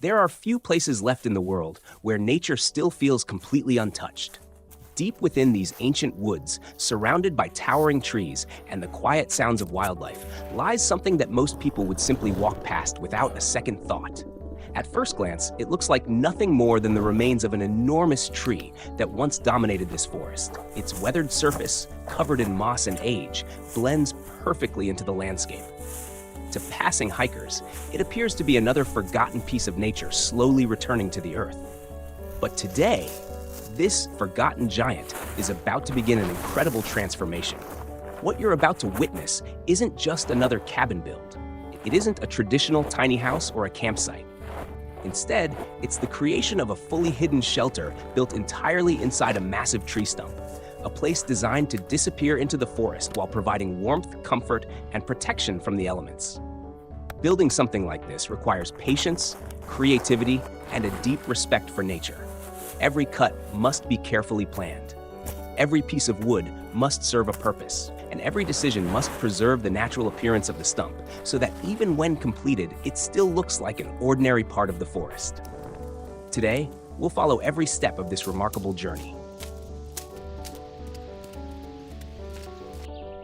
There are few places left in the world where nature still feels completely untouched. Deep within these ancient woods, surrounded by towering trees and the quiet sounds of wildlife, lies something that most people would simply walk past without a second thought. At first glance, it looks like nothing more than the remains of an enormous tree that once dominated this forest. Its weathered surface, covered in moss and age, blends perfectly into the landscape. To passing hikers, it appears to be another forgotten piece of nature slowly returning to the earth. But today, this forgotten giant is about to begin an incredible transformation. What you're about to witness isn't just another cabin build. It isn't a traditional tiny house or a campsite. Instead, it's the creation of a fully hidden shelter built entirely inside a massive tree stump, a place designed to disappear into the forest while providing warmth, comfort, and protection from the elements. Building something like this requires patience, creativity, and a deep respect for nature. Every cut must be carefully planned. Every piece of wood must serve a purpose, and every decision must preserve the natural appearance of the stump so that even when completed, it still looks like an ordinary part of the forest. Today, we'll follow every step of this remarkable journey.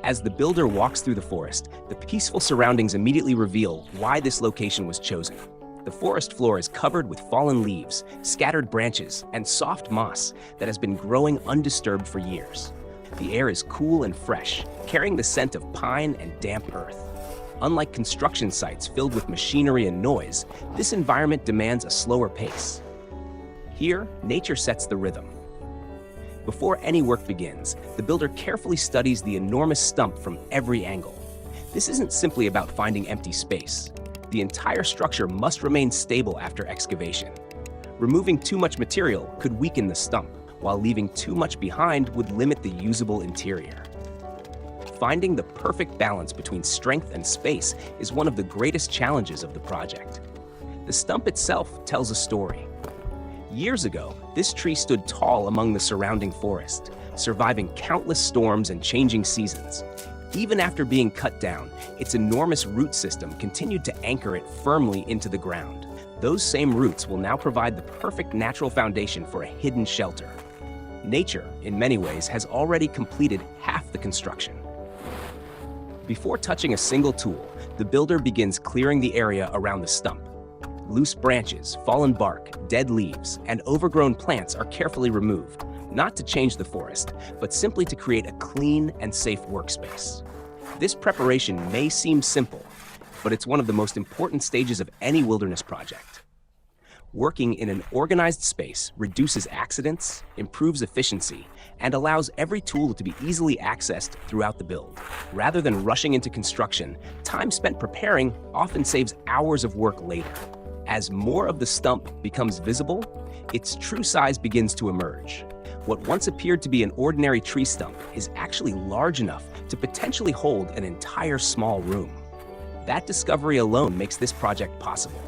As the builder walks through the forest, the peaceful surroundings immediately reveal why this location was chosen. The forest floor is covered with fallen leaves, scattered branches, and soft moss that has been growing undisturbed for years. The air is cool and fresh, carrying the scent of pine and damp earth. Unlike construction sites filled with machinery and noise, this environment demands a slower pace. Here, nature sets the rhythm. Before any work begins, the builder carefully studies the enormous stump from every angle. This isn't simply about finding empty space. The entire structure must remain stable after excavation. Removing too much material could weaken the stump, while leaving too much behind would limit the usable interior. Finding the perfect balance between strength and space is one of the greatest challenges of the project. The stump itself tells a story. Years ago, this tree stood tall among the surrounding forest, surviving countless storms and changing seasons. Even after being cut down, its enormous root system continued to anchor it firmly into the ground. Those same roots will now provide the perfect natural foundation for a hidden shelter. Nature, in many ways, has already completed half the construction. Before touching a single tool, the builder begins clearing the area around the stump. Loose branches, fallen bark, dead leaves, and overgrown plants are carefully removed, not to change the forest, but simply to create a clean and safe workspace. This preparation may seem simple, but it's one of the most important stages of any wilderness project. Working in an organized space reduces accidents, improves efficiency, and allows every tool to be easily accessed throughout the build. Rather than rushing into construction, time spent preparing often saves hours of work later. As more of the stump becomes visible, its true size begins to emerge. What once appeared to be an ordinary tree stump is actually large enough to potentially hold an entire small room. That discovery alone makes this project possible.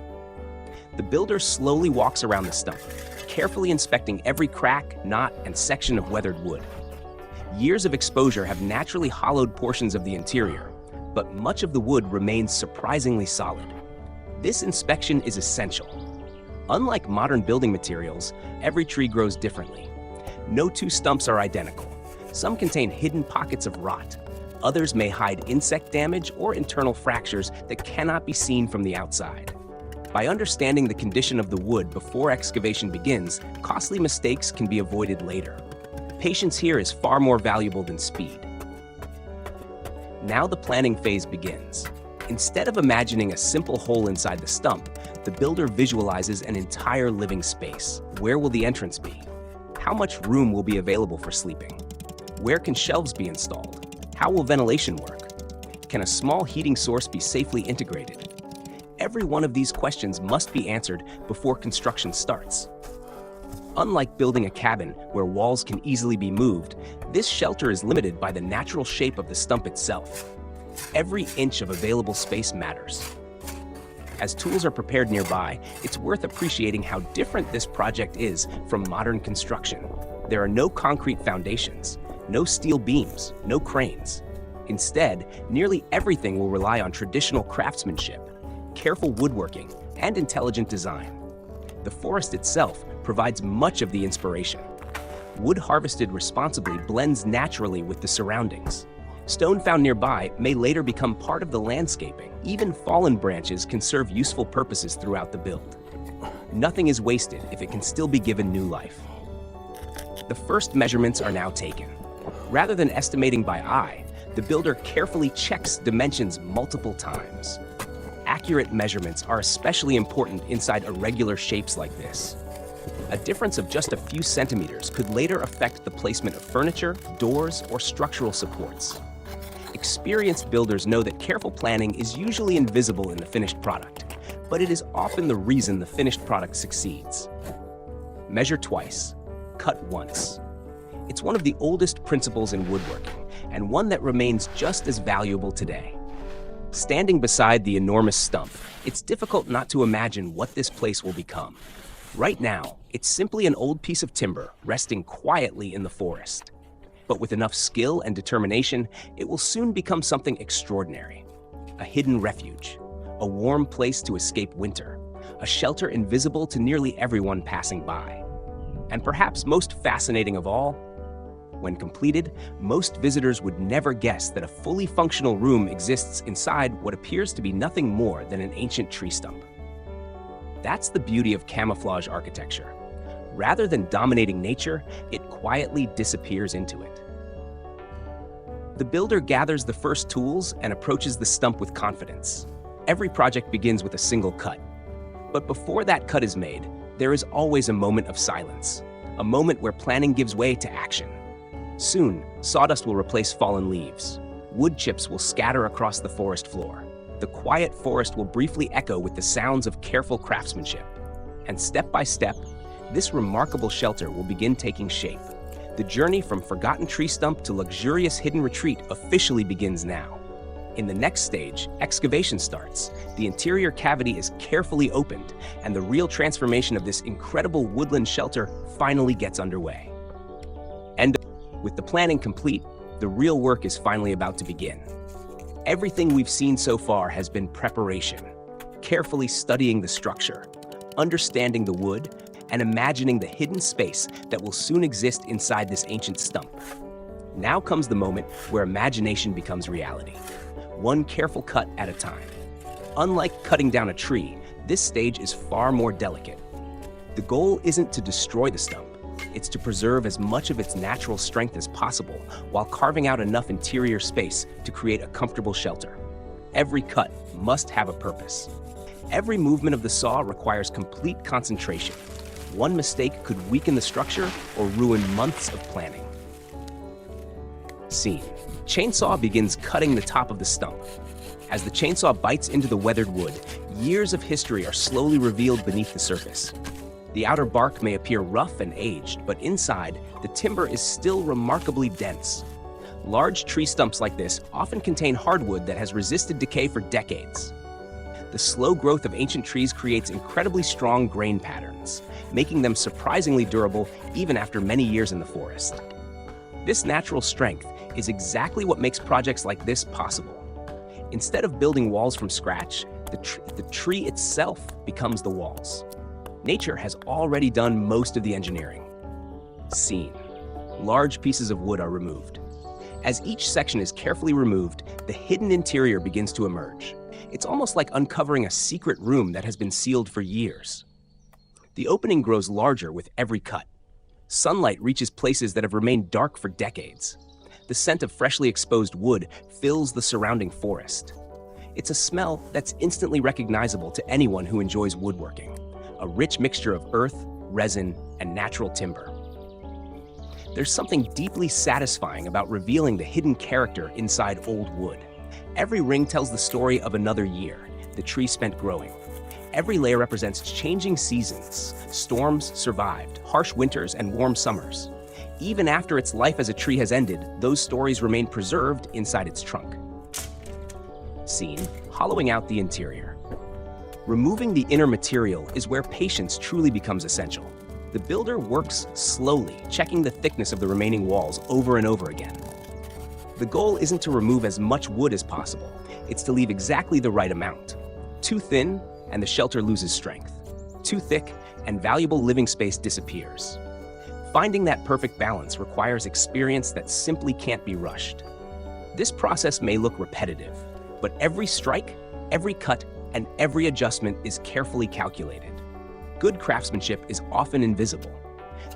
The builder slowly walks around the stump, carefully inspecting every crack, knot, and section of weathered wood. Years of exposure have naturally hollowed portions of the interior, but much of the wood remains surprisingly solid. This inspection is essential. Unlike modern building materials, every tree grows differently. No two stumps are identical. Some contain hidden pockets of rot. Others may hide insect damage or internal fractures that cannot be seen from the outside. By understanding the condition of the wood before excavation begins, costly mistakes can be avoided later. Patience here is far more valuable than speed. Now the planning phase begins. Instead of imagining a simple hole inside the stump, the builder visualizes an entire living space. Where will the entrance be? How much room will be available for sleeping? Where can shelves be installed? How will ventilation work? Can a small heating source be safely integrated? Every one of these questions must be answered before construction starts. Unlike building a cabin where walls can easily be moved, this shelter is limited by the natural shape of the stump itself. Every inch of available space matters. As tools are prepared nearby, it's worth appreciating how different this project is from modern construction. There are no concrete foundations, no steel beams, no cranes. Instead, nearly everything will rely on traditional craftsmanship, careful woodworking, and intelligent design. The forest itself provides much of the inspiration. Wood harvested responsibly blends naturally with the surroundings. Stone found nearby may later become part of the landscaping. Even fallen branches can serve useful purposes throughout the build. Nothing is wasted if it can still be given new life. The first measurements are now taken. Rather than estimating by eye, the builder carefully checks dimensions multiple times. Accurate measurements are especially important inside irregular shapes like this. A difference of just a few centimeters could later affect the placement of furniture, doors, or structural supports. Experienced builders know that careful planning is usually invisible in the finished product, but it is often the reason the finished product succeeds. Measure twice, cut once. It's one of the oldest principles in woodworking, and one that remains just as valuable today. Standing beside the enormous stump, it's difficult not to imagine what this place will become. Right now, it's simply an old piece of timber resting quietly in the forest. But with enough skill and determination, it will soon become something extraordinary. A hidden refuge, a warm place to escape winter, a shelter invisible to nearly everyone passing by. And perhaps most fascinating of all, when completed, most visitors would never guess that a fully functional room exists inside what appears to be nothing more than an ancient tree stump. That's the beauty of camouflage architecture. Rather than dominating nature, it quietly disappears into it. The builder gathers the first tools and approaches the stump with confidence. Every project begins with a single cut. But before that cut is made, there is always a moment of silence, a moment where planning gives way to action. Soon, sawdust will replace fallen leaves. Wood chips will scatter across the forest floor. The quiet forest will briefly echo with the sounds of careful craftsmanship. And step by step, this remarkable shelter will begin taking shape. The journey from forgotten tree stump to luxurious hidden retreat officially begins now. In the next stage, excavation starts. The interior cavity is carefully opened, and the real transformation of this incredible woodland shelter finally gets underway. And with the planning complete, the real work is finally about to begin. Everything we've seen so far has been preparation, carefully studying the structure, understanding the wood, and imagining the hidden space that will soon exist inside this ancient stump. Now comes the moment where imagination becomes reality, one careful cut at a time. Unlike cutting down a tree, this stage is far more delicate. The goal isn't to destroy the stump, it's to preserve as much of its natural strength as possible while carving out enough interior space to create a comfortable shelter. Every cut must have a purpose. Every movement of the saw requires complete concentration. One mistake could weaken the structure or ruin months of planning. Scene. Chainsaw begins cutting the top of the stump. As the chainsaw bites into the weathered wood, years of history are slowly revealed beneath the surface. The outer bark may appear rough and aged, but inside, the timber is still remarkably dense. Large tree stumps like this often contain hardwood that has resisted decay for decades. The slow growth of ancient trees creates incredibly strong grain patterns, making them surprisingly durable even after many years in the forest. This natural strength is exactly what makes projects like this possible. Instead of building walls from scratch, the tree itself becomes the walls. Nature has already done most of the engineering. Scene. Large pieces of wood are removed. As each section is carefully removed, the hidden interior begins to emerge. It's almost like uncovering a secret room that has been sealed for years. The opening grows larger with every cut. Sunlight reaches places that have remained dark for decades. The scent of freshly exposed wood fills the surrounding forest. It's a smell that's instantly recognizable to anyone who enjoys woodworking, a rich mixture of earth, resin, and natural timber. There's something deeply satisfying about revealing the hidden character inside old wood. Every ring tells the story of another year, the tree spent growing. Every layer represents changing seasons. Storms survived, harsh winters, and warm summers. Even after its life as a tree has ended, those stories remain preserved inside its trunk. Scene. Hollowing out the interior. Removing the inner material is where patience truly becomes essential. The builder works slowly, checking the thickness of the remaining walls over and over again. The goal isn't to remove as much wood as possible. It's to leave exactly the right amount. Too thin, and the shelter loses strength. Too thick, and valuable living space disappears. Finding that perfect balance requires experience that simply can't be rushed. This process may look repetitive, but every strike, every cut, and every adjustment is carefully calculated. Good craftsmanship is often invisible.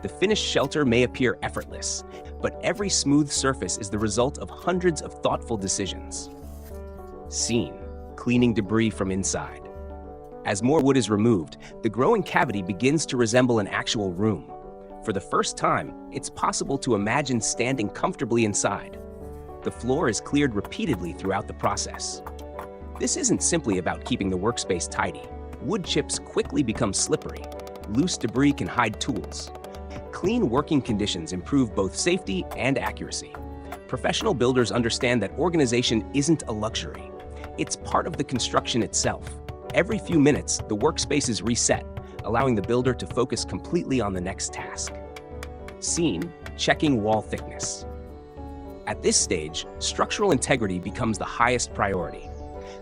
The finished shelter may appear effortless, but every smooth surface is the result of hundreds of thoughtful decisions. Scene: cleaning debris from inside. As more wood is removed, the growing cavity begins to resemble an actual room. For the first time, it's possible to imagine standing comfortably inside. The floor is cleared repeatedly throughout the process. This isn't simply about keeping the workspace tidy. Wood chips quickly become slippery. Loose debris can hide tools. Clean working conditions improve both safety and accuracy. Professional builders understand that organization isn't a luxury. It's part of the construction itself. Every few minutes, the workspace is reset, allowing the builder to focus completely on the next task. Scene: checking wall thickness. At this stage, structural integrity becomes the highest priority.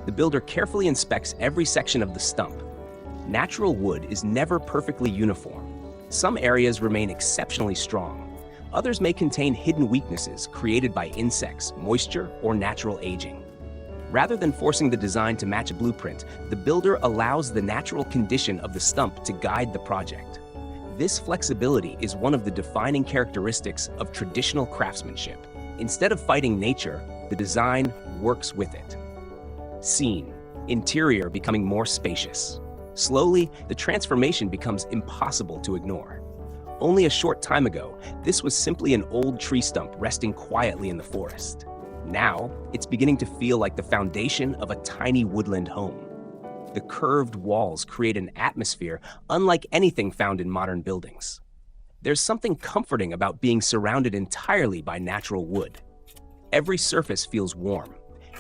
The builder carefully inspects every section of the stump. Natural wood is never perfectly uniform. Some areas remain exceptionally strong. Others may contain hidden weaknesses created by insects, moisture, or natural aging. Rather than forcing the design to match a blueprint, the builder allows the natural condition of the stump to guide the project. This flexibility is one of the defining characteristics of traditional craftsmanship. Instead of fighting nature, the design works with it. Scene: interior becoming more spacious. Slowly, the transformation becomes impossible to ignore. Only a short time ago, this was simply an old tree stump resting quietly in the forest. Now, it's beginning to feel like the foundation of a tiny woodland home. The curved walls create an atmosphere unlike anything found in modern buildings. There's something comforting about being surrounded entirely by natural wood. Every surface feels warm.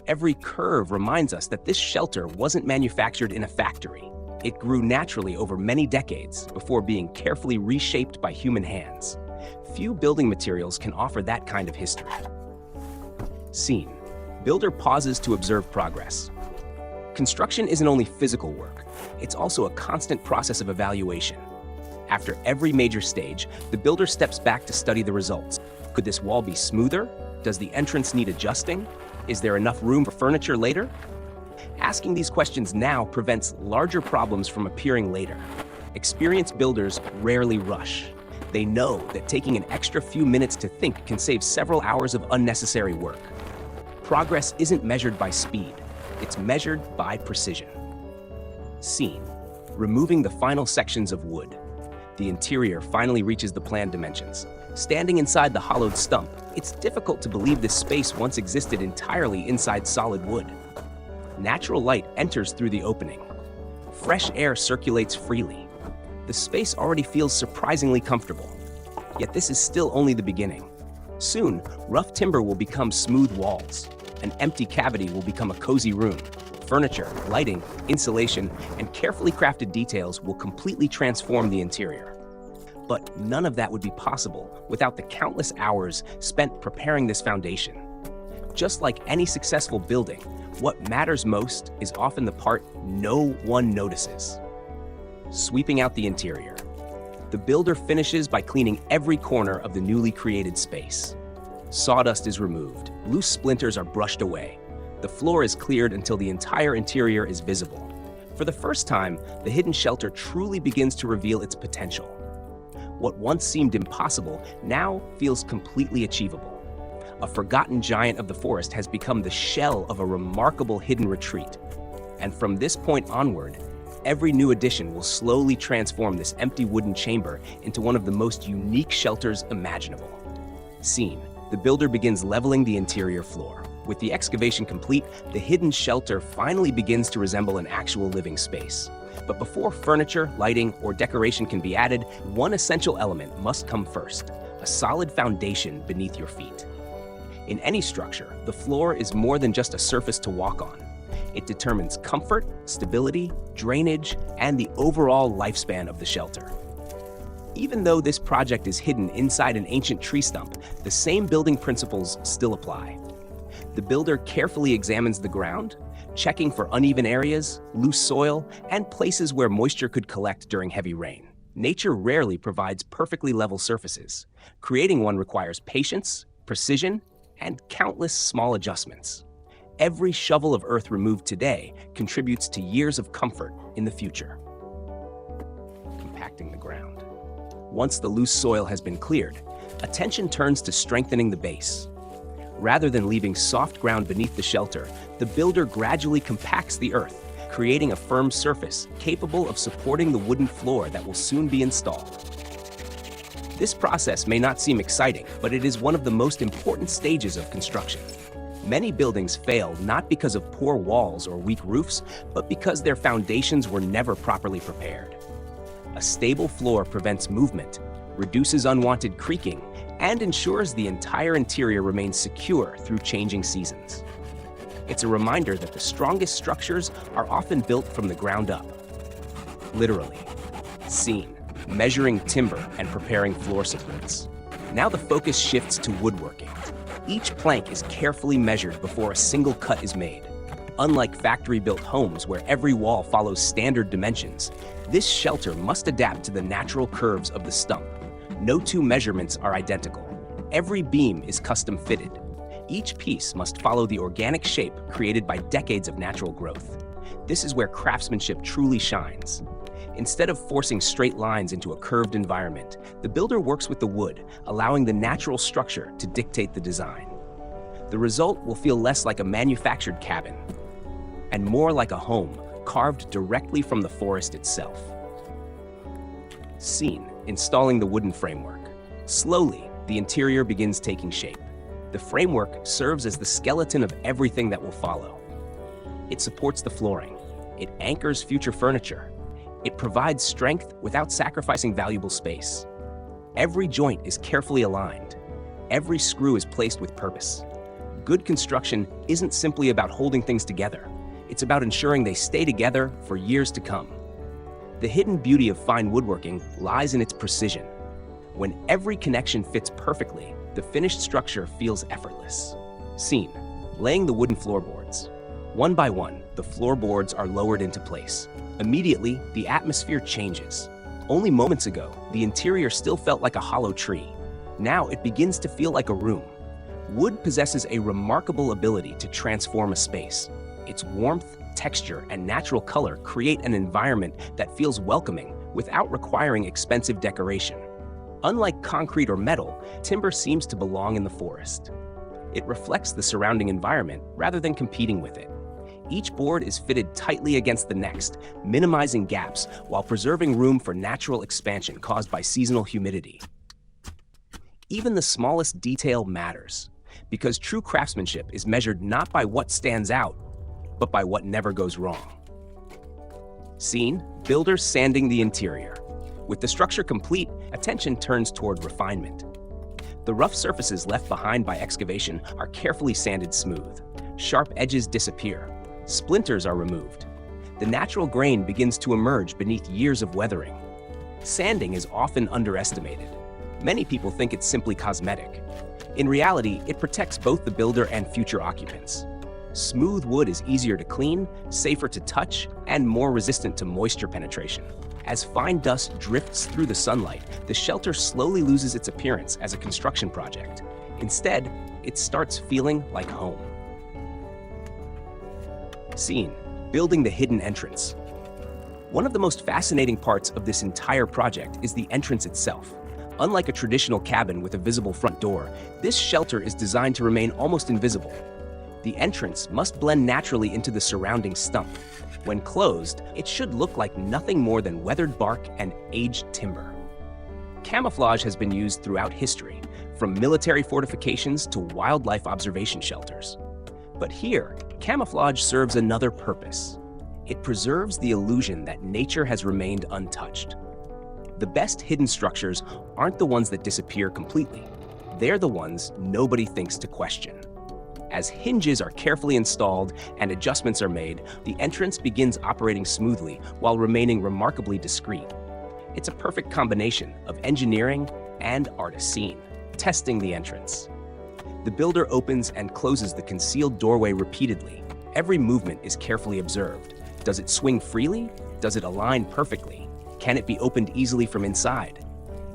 Every curve reminds us that this shelter wasn't manufactured in a factory. It grew naturally over many decades before being carefully reshaped by human hands. Few building materials can offer that kind of history. Scene: builder pauses to observe progress. Construction isn't only physical work, it's also a constant process of evaluation. After every major stage, the builder steps back to study the results. Could this wall be smoother? Does the entrance need adjusting? Is there enough room for furniture later? Asking these questions now prevents larger problems from appearing later. Experienced builders rarely rush. They know that taking an extra few minutes to think can save several hours of unnecessary work. Progress isn't measured by speed, it's measured by precision. Scene: removing the final sections of wood. The interior finally reaches the planned dimensions. Standing inside the hollowed stump, it's difficult to believe this space once existed entirely inside solid wood. Natural light enters through the opening. Fresh air circulates freely. The space already feels surprisingly comfortable. Yet this is still only the beginning. Soon, rough timber will become smooth walls. An empty cavity will become a cozy room. Furniture, lighting, insulation, and carefully crafted details will completely transform the interior. But none of that would be possible without the countless hours spent preparing this foundation. Just like any successful building, what matters most is often the part no one notices. Sweeping out the interior. The builder finishes by cleaning every corner of the newly created space. Sawdust is removed, loose splinters are brushed away. The floor is cleared until the entire interior is visible. For the first time, the hidden shelter truly begins to reveal its potential. What once seemed impossible now feels completely achievable. A forgotten giant of the forest has become the shell of a remarkable hidden retreat. And from this point onward, every new addition will slowly transform this empty wooden chamber into one of the most unique shelters imaginable. Scene: the builder begins leveling the interior floor. With the excavation complete, the hidden shelter finally begins to resemble an actual living space. But before furniture, lighting, or decoration can be added, one essential element must come first: a solid foundation beneath your feet. In any structure, the floor is more than just a surface to walk on. It determines comfort, stability, drainage, and the overall lifespan of the shelter. Even though this project is hidden inside an ancient tree stump, the same building principles still apply. The builder carefully examines the ground, checking for uneven areas, loose soil, and places where moisture could collect during heavy rain. Nature rarely provides perfectly level surfaces. Creating one requires patience, precision, and countless small adjustments. Every shovel of earth removed today contributes to years of comfort in the future. Compacting the ground. Once the loose soil has been cleared, attention turns to strengthening the base. Rather than leaving soft ground beneath the shelter, the builder gradually compacts the earth, creating a firm surface capable of supporting the wooden floor that will soon be installed. This process may not seem exciting, but it is one of the most important stages of construction. Many buildings fail not because of poor walls or weak roofs, but because their foundations were never properly prepared. A stable floor prevents movement, reduces unwanted creaking, and ensures the entire interior remains secure through changing seasons. It's a reminder that the strongest structures are often built from the ground up. Literally. Scene: measuring timber and preparing floor supports. Now the focus shifts to woodworking. Each plank is carefully measured before a single cut is made. Unlike factory-built homes where every wall follows standard dimensions, this shelter must adapt to the natural curves of the stump. No two measurements are identical. Every beam is custom fitted. Each piece must follow the organic shape created by decades of natural growth. This is where craftsmanship truly shines. Instead of forcing straight lines into a curved environment, the builder works with the wood, allowing the natural structure to dictate the design. The result will feel less like a manufactured cabin and more like a home carved directly from the forest itself. Scene: installing the wooden framework. Slowly, the interior begins taking shape. The framework serves as the skeleton of everything that will follow. It supports the flooring. It anchors future furniture. It provides strength without sacrificing valuable space. Every joint is carefully aligned. Every screw is placed with purpose. Good construction isn't simply about holding things together. It's about ensuring they stay together for years to come. The hidden beauty of fine woodworking lies in its precision. When every connection fits perfectly, the finished structure feels effortless. Scene: laying the wooden floorboards. One by one, the floorboards are lowered into place. Immediately, the atmosphere changes. Only moments ago, the interior still felt like a hollow tree. Now it begins to feel like a room. Wood possesses a remarkable ability to transform a space. Its warmth, texture, and natural color create an environment that feels welcoming without requiring expensive decoration. Unlike concrete or metal, timber seems to belong in the forest. It reflects the surrounding environment rather than competing with it. Each board is fitted tightly against the next, minimizing gaps while preserving room for natural expansion caused by seasonal humidity. Even the smallest detail matters, because true craftsmanship is measured not by what stands out, but by what never goes wrong. Scene: builders sanding the interior. With the structure complete, attention turns toward refinement. The rough surfaces left behind by excavation are carefully sanded smooth. Sharp edges disappear. Splinters are removed. The natural grain begins to emerge beneath years of weathering. Sanding is often underestimated. Many people think it's simply cosmetic. In reality, it protects both the builder and future occupants. Smooth wood is easier to clean, safer to touch, and more resistant to moisture penetration. As fine dust drifts through the sunlight, the shelter slowly loses its appearance as a construction project. Instead, it starts feeling like home. Scene: building the hidden entrance. One of the most fascinating parts of this entire project is the entrance itself. Unlike a traditional cabin with a visible front door, this shelter is designed to remain almost invisible. The entrance must blend naturally into the surrounding stump. When closed, it should look like nothing more than weathered bark and aged timber. Camouflage has been used throughout history, from military fortifications to wildlife observation shelters. But here, camouflage serves another purpose. It preserves the illusion that nature has remained untouched. The best hidden structures aren't the ones that disappear completely. They're the ones nobody thinks to question. As hinges are carefully installed and adjustments are made, the entrance begins operating smoothly while remaining remarkably discreet. It's a perfect combination of engineering and artisane. Testing the entrance. The builder opens and closes the concealed doorway repeatedly. Every movement is carefully observed. Does it swing freely? Does it align perfectly? Can it be opened easily from inside?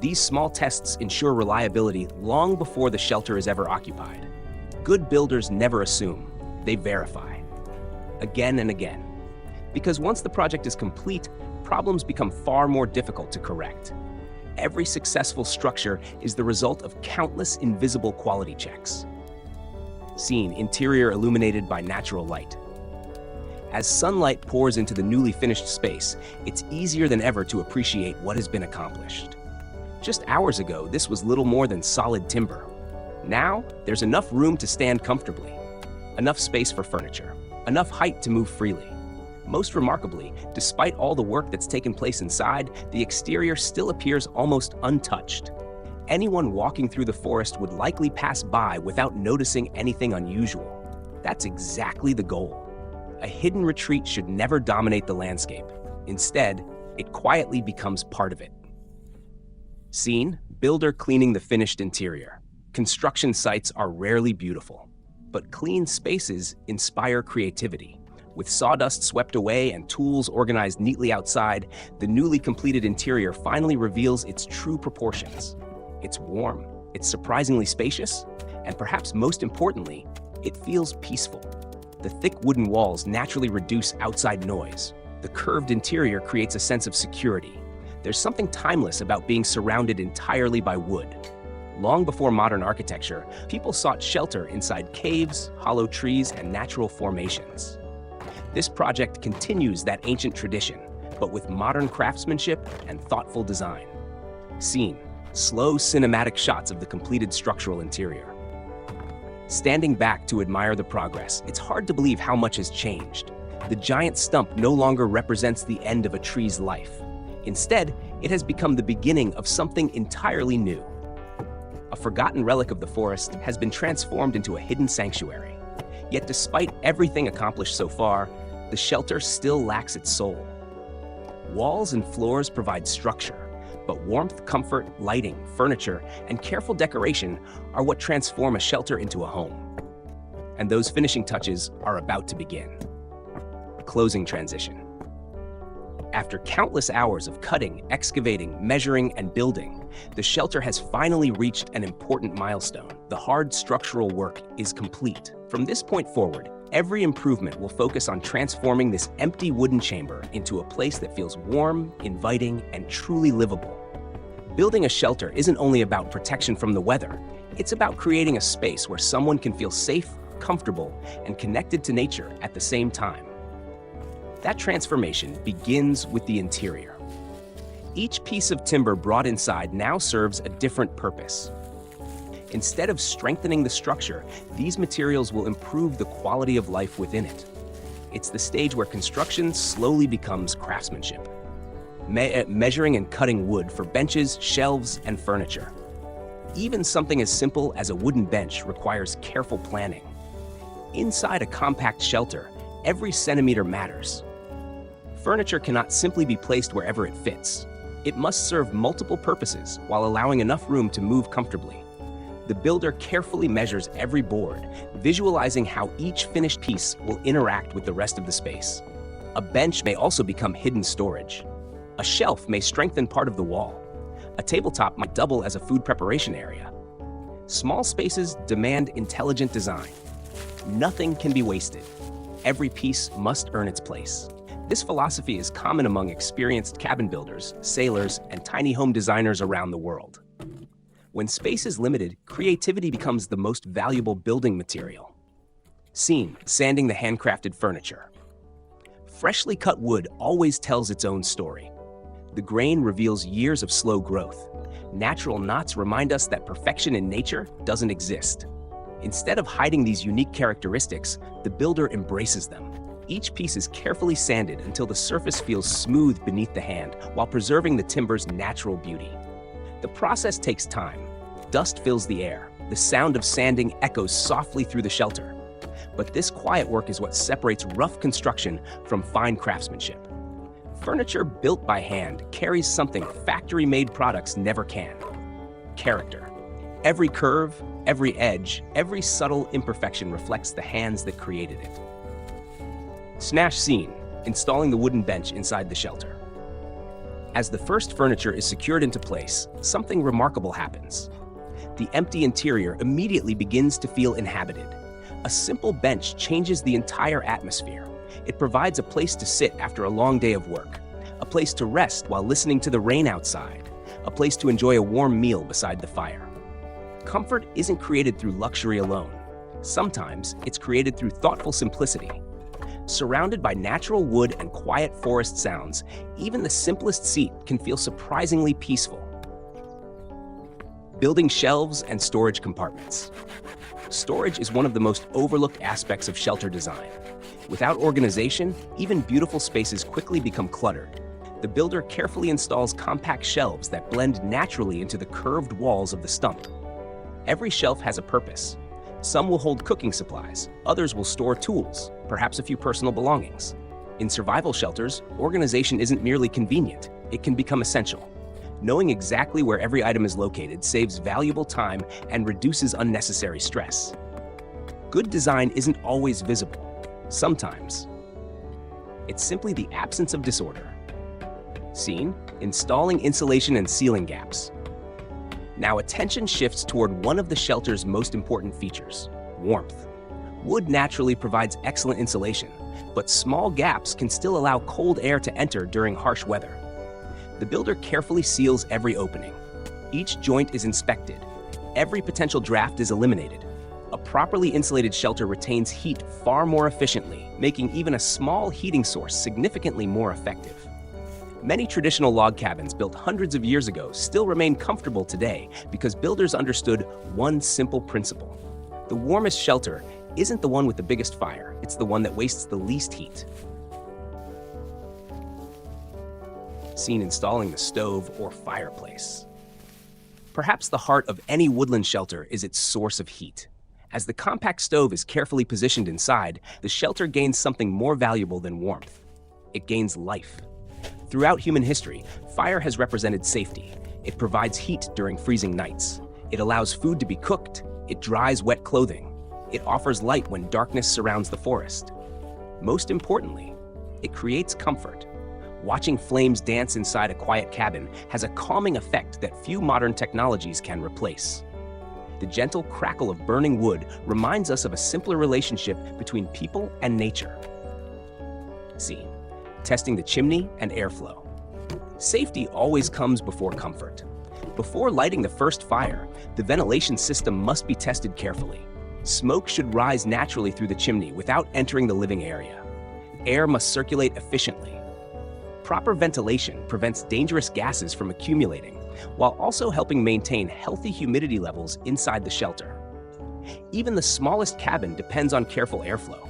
These small tests ensure reliability long before the shelter is ever occupied. Good builders never assume, they verify. Again and again. Because once the project is complete, problems become far more difficult to correct. Every successful structure is the result of countless invisible quality checks. Scene: interior illuminated by natural light. As sunlight pours into the newly finished space, it's easier than ever to appreciate what has been accomplished. Just hours ago, this was little more than solid timber. Now, there's enough room to stand comfortably, enough space for furniture, enough height to move freely. Most remarkably, despite all the work that's taken place inside, the exterior still appears almost untouched. Anyone walking through the forest would likely pass by without noticing anything unusual. That's exactly the goal. A hidden retreat should never dominate the landscape. Instead, it quietly becomes part of it. Scene: builder cleaning the finished interior. Construction sites are rarely beautiful, but clean spaces inspire creativity. With sawdust swept away and tools organized neatly outside, the newly completed interior finally reveals its true proportions. It's warm, it's surprisingly spacious, and perhaps most importantly, it feels peaceful. The thick wooden walls naturally reduce outside noise. The curved interior creates a sense of security. There's something timeless about being surrounded entirely by wood. Long before modern architecture, people sought shelter inside caves, hollow trees, and natural formations. This project continues that ancient tradition, but with modern craftsmanship and thoughtful design. Scene: slow cinematic shots of the completed structural interior. Standing back to admire the progress, it's hard to believe how much has changed. The giant stump no longer represents the end of a tree's life. Instead, it has become the beginning of something entirely new. A forgotten relic of the forest has been transformed into a hidden sanctuary. Yet despite everything accomplished so far, the shelter still lacks its soul. Walls and floors provide structure, but warmth, comfort, lighting, furniture, and careful decoration are what transform a shelter into a home. And those finishing touches are about to begin. Closing transition. After countless hours of cutting, excavating, measuring, and building, the shelter has finally reached an important milestone. The hard structural work is complete. From this point forward, every improvement will focus on transforming this empty wooden chamber into a place that feels warm, inviting, and truly livable. Building a shelter isn't only about protection from the weather, it's about creating a space where someone can feel safe, comfortable, and connected to nature at the same time. That transformation begins with the interior. Each piece of timber brought inside now serves a different purpose. Instead of strengthening the structure, these materials will improve the quality of life within it. It's the stage where construction slowly becomes craftsmanship. Measuring and cutting wood for benches, shelves, and furniture. Even something as simple as a wooden bench requires careful planning. Inside a compact shelter, every centimeter matters. Furniture cannot simply be placed wherever it fits. It must serve multiple purposes while allowing enough room to move comfortably. The builder carefully measures every board, visualizing how each finished piece will interact with the rest of the space. A bench may also become hidden storage. A shelf may strengthen part of the wall. A tabletop might double as a food preparation area. Small spaces demand intelligent design. Nothing can be wasted. Every piece must earn its place. This philosophy is common among experienced cabin builders, sailors, and tiny home designers around the world. When space is limited, creativity becomes the most valuable building material. Scene: sanding the handcrafted furniture. Freshly cut wood always tells its own story. The grain reveals years of slow growth. Natural knots remind us that perfection in nature doesn't exist. Instead of hiding these unique characteristics, the builder embraces them. Each piece is carefully sanded until the surface feels smooth beneath the hand, while preserving the timber's natural beauty. The process takes time. Dust fills the air. The sound of sanding echoes softly through the shelter. But this quiet work is what separates rough construction from fine craftsmanship. Furniture built by hand carries something factory-made products never can: character. Every curve, every edge, every subtle imperfection reflects the hands that created it. Scene: installing the wooden bench inside the shelter. As the first furniture is secured into place, something remarkable happens. The empty interior immediately begins to feel inhabited. A simple bench changes the entire atmosphere. It provides a place to sit after a long day of work, a place to rest while listening to the rain outside, a place to enjoy a warm meal beside the fire. Comfort isn't created through luxury alone. Sometimes it's created through thoughtful simplicity. Surrounded by natural wood and quiet forest sounds, even the simplest seat can feel surprisingly peaceful. Building shelves and storage compartments. Storage is one of the most overlooked aspects of shelter design. Without organization, even beautiful spaces quickly become cluttered. The builder carefully installs compact shelves that blend naturally into the curved walls of the stump. Every shelf has a purpose. Some will hold cooking supplies, others will store tools, perhaps a few personal belongings. In survival shelters, organization isn't merely convenient, it can become essential. Knowing exactly where every item is located saves valuable time and reduces unnecessary stress. Good design isn't always visible. Sometimes, it's simply the absence of disorder. Scene: installing insulation and ceiling gaps. Now attention shifts toward one of the shelter's most important features: warmth. Wood naturally provides excellent insulation, but small gaps can still allow cold air to enter during harsh weather. The builder carefully seals every opening. Each joint is inspected. Every potential draft is eliminated. A properly insulated shelter retains heat far more efficiently, making even a small heating source significantly more effective. Many traditional log cabins built hundreds of years ago still remain comfortable today because builders understood one simple principle. The warmest shelter isn't the one with the biggest fire, it's the one that wastes the least heat. Seen installing the stove or fireplace. Perhaps the heart of any woodland shelter is its source of heat. As the compact stove is carefully positioned inside, the shelter gains something more valuable than warmth. It gains life. Throughout human history, fire has represented safety. It provides heat during freezing nights. It allows food to be cooked. It dries wet clothing. It offers light when darkness surrounds the forest. Most importantly, it creates comfort. Watching flames dance inside a quiet cabin has a calming effect that few modern technologies can replace. The gentle crackle of burning wood reminds us of a simpler relationship between people and nature. Scene: testing the chimney and airflow. Safety always comes before comfort. Before lighting the first fire, the ventilation system must be tested carefully. Smoke should rise naturally through the chimney without entering the living area. Air must circulate efficiently. Proper ventilation prevents dangerous gases from accumulating, while also helping maintain healthy humidity levels inside the shelter. Even the smallest cabin depends on careful airflow.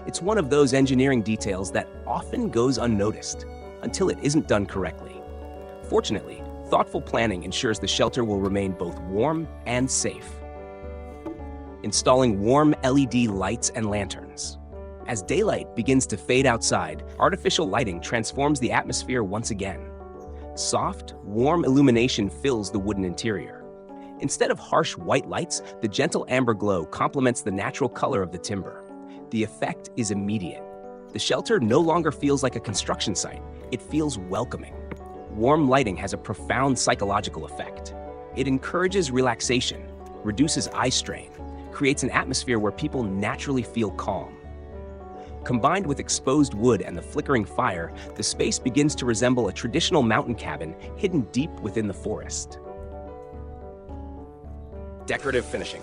It's one of those engineering details that often goes unnoticed until it isn't done correctly. Fortunately, thoughtful planning ensures the shelter will remain both warm and safe. Installing warm LED lights and lanterns. As daylight begins to fade outside, artificial lighting transforms the atmosphere once again. Soft, warm illumination fills the wooden interior. Instead of harsh white lights, the gentle amber glow complements the natural color of the timber. The effect is immediate. The shelter no longer feels like a construction site. It feels welcoming. Warm lighting has a profound psychological effect. It encourages relaxation, reduces eye strain, creates an atmosphere where people naturally feel calm. Combined with exposed wood and the flickering fire, the space begins to resemble a traditional mountain cabin hidden deep within the forest. Decorative finishing.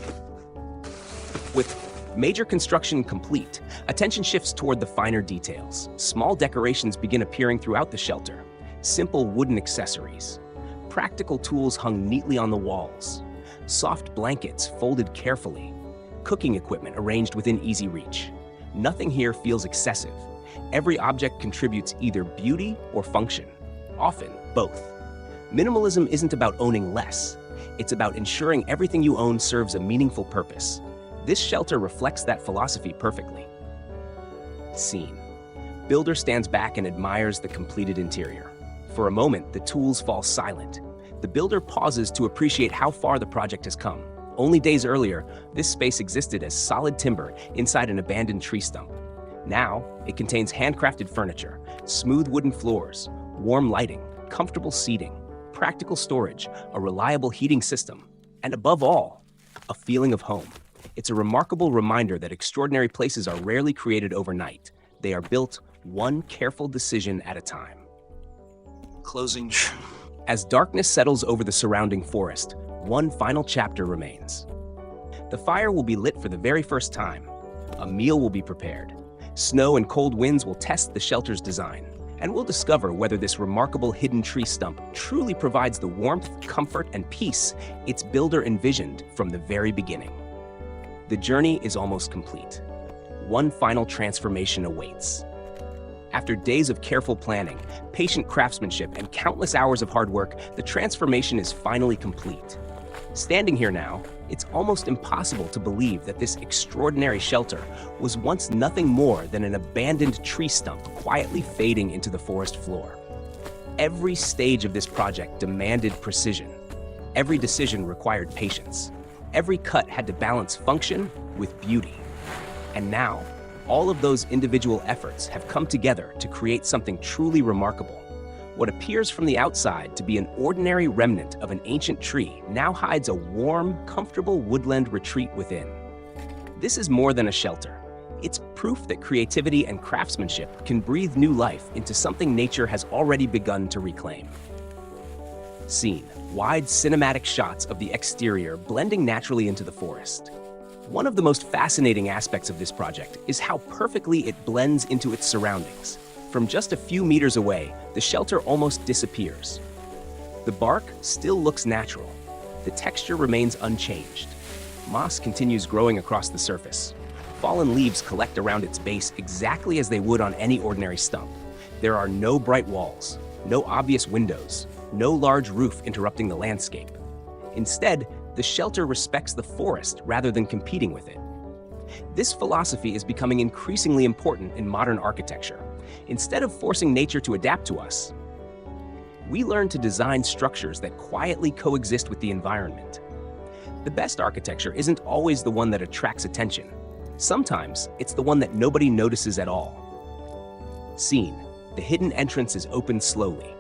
With major construction complete, attention shifts toward the finer details. Small decorations begin appearing throughout the shelter. Simple wooden accessories. Practical tools hung neatly on the walls. Soft blankets folded carefully. Cooking equipment arranged within easy reach. Nothing here feels excessive. Every object contributes either beauty or function, often both. Minimalism isn't about owning less. It's about ensuring everything you own serves a meaningful purpose. This shelter reflects that philosophy perfectly. Scene. Builder stands back and admires the completed interior. For a moment, the tools fall silent. The builder pauses to appreciate how far the project has come. Only days earlier, this space existed as solid timber inside an abandoned tree stump. Now, it contains handcrafted furniture, smooth wooden floors, warm lighting, comfortable seating, practical storage, a reliable heating system, and above all, a feeling of home. It's a remarkable reminder that extraordinary places are rarely created overnight. They are built one careful decision at a time. Closing. As darkness settles over the surrounding forest, one final chapter remains. The fire will be lit for the very first time. A meal will be prepared. Snow and cold winds will test the shelter's design, and we'll discover whether this remarkable hidden tree stump truly provides the warmth, comfort, and peace its builder envisioned from the very beginning. The journey is almost complete. One final transformation awaits. After days of careful planning, patient craftsmanship, and countless hours of hard work, the transformation is finally complete. Standing here now, it's almost impossible to believe that this extraordinary shelter was once nothing more than an abandoned tree stump quietly fading into the forest floor. Every stage of this project demanded precision. Every decision required patience. Every cut had to balance function with beauty. And now, all of those individual efforts have come together to create something truly remarkable. What appears from the outside to be an ordinary remnant of an ancient tree now hides a warm, comfortable woodland retreat within. This is more than a shelter. It's proof that creativity and craftsmanship can breathe new life into something nature has already begun to reclaim. Scene: wide cinematic shots of the exterior blending naturally into the forest. One of the most fascinating aspects of this project is how perfectly it blends into its surroundings. From just a few meters away, the shelter almost disappears. The bark still looks natural. The texture remains unchanged. Moss continues growing across the surface. Fallen leaves collect around its base exactly as they would on any ordinary stump. There are no bright walls, no obvious windows, no large roof interrupting the landscape. Instead, the shelter respects the forest rather than competing with it. This philosophy is becoming increasingly important in modern architecture. Instead of forcing nature to adapt to us, we learn to design structures that quietly coexist with the environment. The best architecture isn't always the one that attracts attention. Sometimes it's the one that nobody notices at all. Scene: the hidden entrance is opened slowly.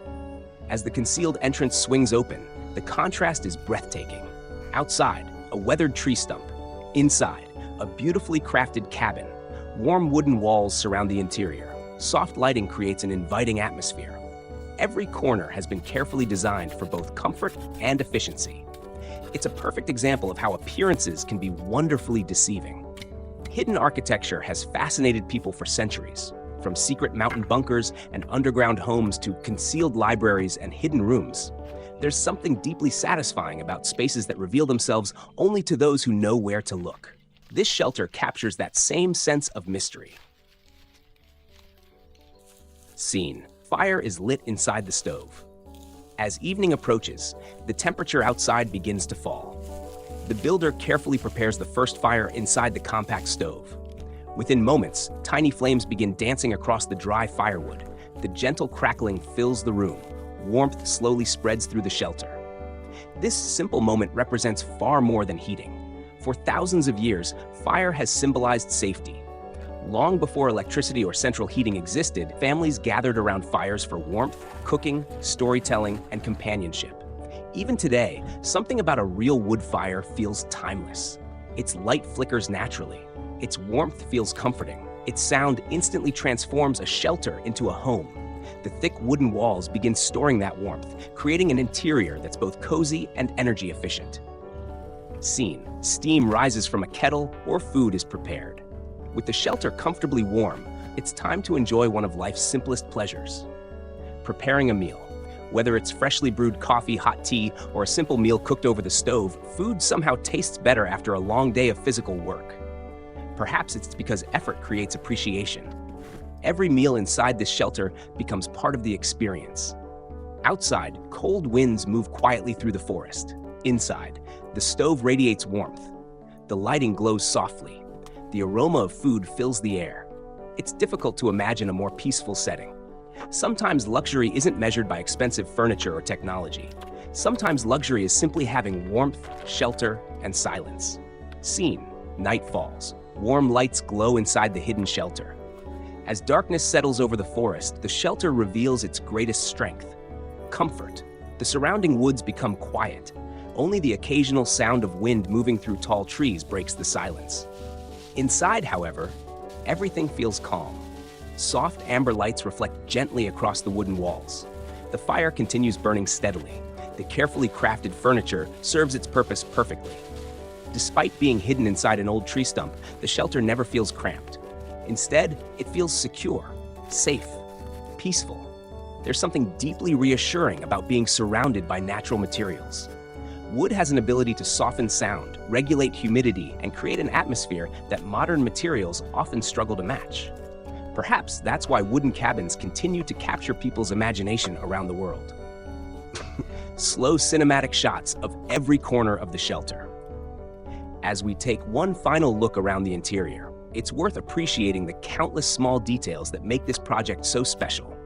As the concealed entrance swings open, the contrast is breathtaking. Outside, a weathered tree stump. Inside, a beautifully crafted cabin. Warm wooden walls surround the interior. Soft lighting creates an inviting atmosphere. Every corner has been carefully designed for both comfort and efficiency. It's a perfect example of how appearances can be wonderfully deceiving. Hidden architecture has fascinated people for centuries, from secret mountain bunkers and underground homes to concealed libraries and hidden rooms. There's something deeply satisfying about spaces that reveal themselves only to those who know where to look. This shelter captures that same sense of mystery. Scene: fire is lit inside the stove. As evening approaches, the temperature outside begins to fall. The builder carefully prepares the first fire inside the compact stove. Within moments, tiny flames begin dancing across the dry firewood. The gentle crackling fills the room. Warmth slowly spreads through the shelter. This simple moment represents far more than heating. For thousands of years, fire has symbolized safety. Long before electricity or central heating existed, families gathered around fires for warmth, cooking, storytelling, and companionship. Even today, something about a real wood fire feels timeless. Its light flickers naturally. Its warmth feels comforting. Its sound instantly transforms a shelter into a home. The thick wooden walls begin storing that warmth, creating an interior that's both cozy and energy efficient. Scene: steam rises from a kettle or food is prepared. With the shelter comfortably warm, it's time to enjoy one of life's simplest pleasures: preparing a meal. Whether it's freshly brewed coffee, hot tea, or a simple meal cooked over the stove, food somehow tastes better after a long day of physical work. Perhaps it's because effort creates appreciation. Every meal inside this shelter becomes part of the experience. Outside, cold winds move quietly through the forest. Inside, the stove radiates warmth. The lighting glows softly. The aroma of food fills the air. It's difficult to imagine a more peaceful setting. Sometimes luxury isn't measured by expensive furniture or technology. Sometimes luxury is simply having warmth, shelter, and silence. Scene: night falls. Warm lights glow inside the hidden shelter. As darkness settles over the forest, the shelter reveals its greatest strength. comfort. The surrounding woods become quiet. Only the occasional sound of wind moving through tall trees breaks the silence. Inside, however, everything feels calm. Soft amber lights reflect gently across the wooden walls. The fire continues burning steadily. The carefully crafted furniture serves its purpose perfectly. Despite being hidden inside an old tree stump, the shelter never feels cramped. Instead, it feels secure, safe, peaceful. There's something deeply reassuring about being surrounded by natural materials. Wood has an ability to soften sound, regulate humidity, and create an atmosphere that modern materials often struggle to match. Perhaps that's why wooden cabins continue to capture people's imagination around the world. Slow cinematic shots of every corner of the shelter. As we take one final look around the interior, it's worth appreciating the countless small details that make this project so special.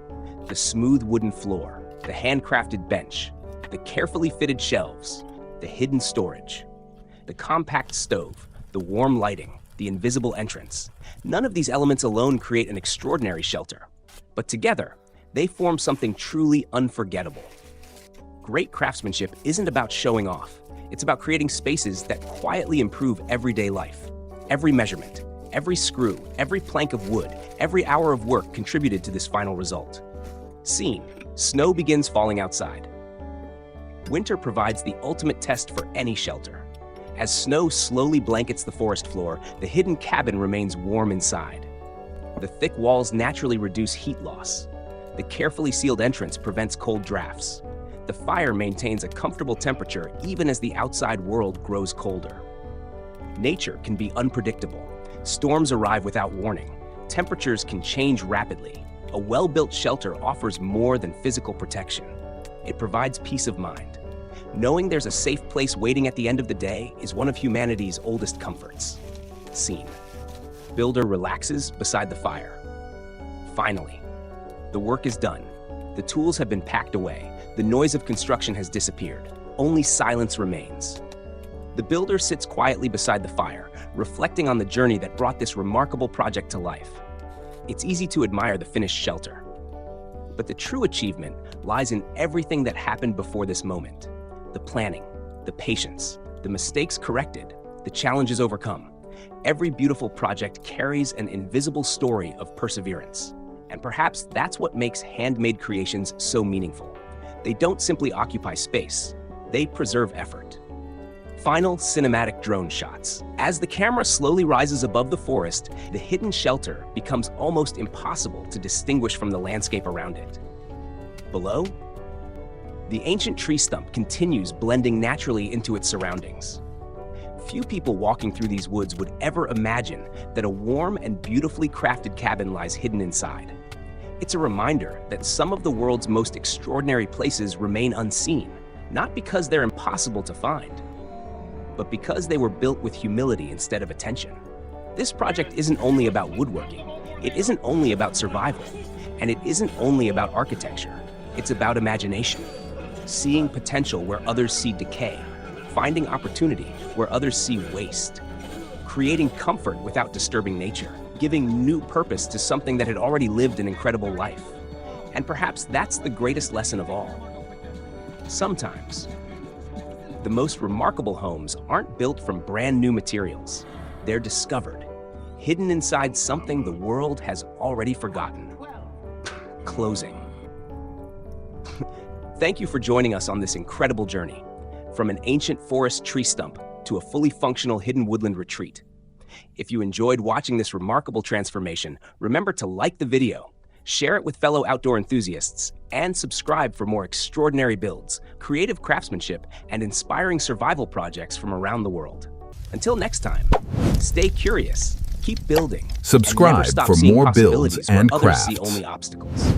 The smooth wooden floor, the handcrafted bench, the carefully fitted shelves, the hidden storage, the compact stove, the warm lighting, the invisible entrance. None of these elements alone create an extraordinary shelter, but together, they form something truly unforgettable. Great craftsmanship isn't about showing off. It's about creating spaces that quietly improve everyday life. Every measurement, every screw, every plank of wood, every hour of work contributed to this final result. Scene: snow begins falling outside. Winter provides the ultimate test for any shelter. As snow slowly blankets the forest floor, the hidden cabin remains warm inside. The thick walls naturally reduce heat loss. The carefully sealed entrance prevents cold drafts. The fire maintains a comfortable temperature even as the outside world grows colder. Nature can be unpredictable. Storms arrive without warning. Temperatures can change rapidly. A well-built shelter offers more than physical protection. It provides peace of mind. Knowing there's a safe place waiting at the end of the day is one of humanity's oldest comforts. Scene: builder relaxes beside the fire. Finally, the work is done. The tools have been packed away. The noise of construction has disappeared. Only silence remains. The builder sits quietly beside the fire, reflecting on the journey that brought this remarkable project to life. It's easy to admire the finished shelter, but the true achievement lies in everything that happened before this moment. The planning, the patience, the mistakes corrected, the challenges overcome. Every beautiful project carries an invisible story of perseverance. And perhaps that's what makes handmade creations so meaningful. They don't simply occupy space, they preserve effort. Final cinematic drone shots. As the camera slowly rises above the forest, the hidden shelter becomes almost impossible to distinguish from the landscape around it. Below, the ancient tree stump continues blending naturally into its surroundings. Few people walking through these woods would ever imagine that a warm and beautifully crafted cabin lies hidden inside. It's a reminder that some of the world's most extraordinary places remain unseen, not because they're impossible to find, but because they were built with humility instead of attention. This project isn't only about woodworking, it isn't only about survival, and it isn't only about architecture. It's about imagination, seeing potential where others see decay, finding opportunity where others see waste, creating comfort without disturbing nature, giving new purpose to something that had already lived an incredible life. And perhaps that's the greatest lesson of all. Sometimes, the most remarkable homes aren't built from brand new materials. They're discovered, hidden inside something the world has already forgotten. Closing. Thank you for joining us on this incredible journey, from an ancient forest tree stump to a fully functional hidden woodland retreat. If you enjoyed watching this remarkable transformation, remember to like the video, share it with fellow outdoor enthusiasts, and subscribe for more extraordinary builds, creative craftsmanship, and inspiring survival projects from around the world. Until next time, stay curious, keep building, Subscribe and never stop for seeing more possibilities builds where and others crafts. see only obstacles.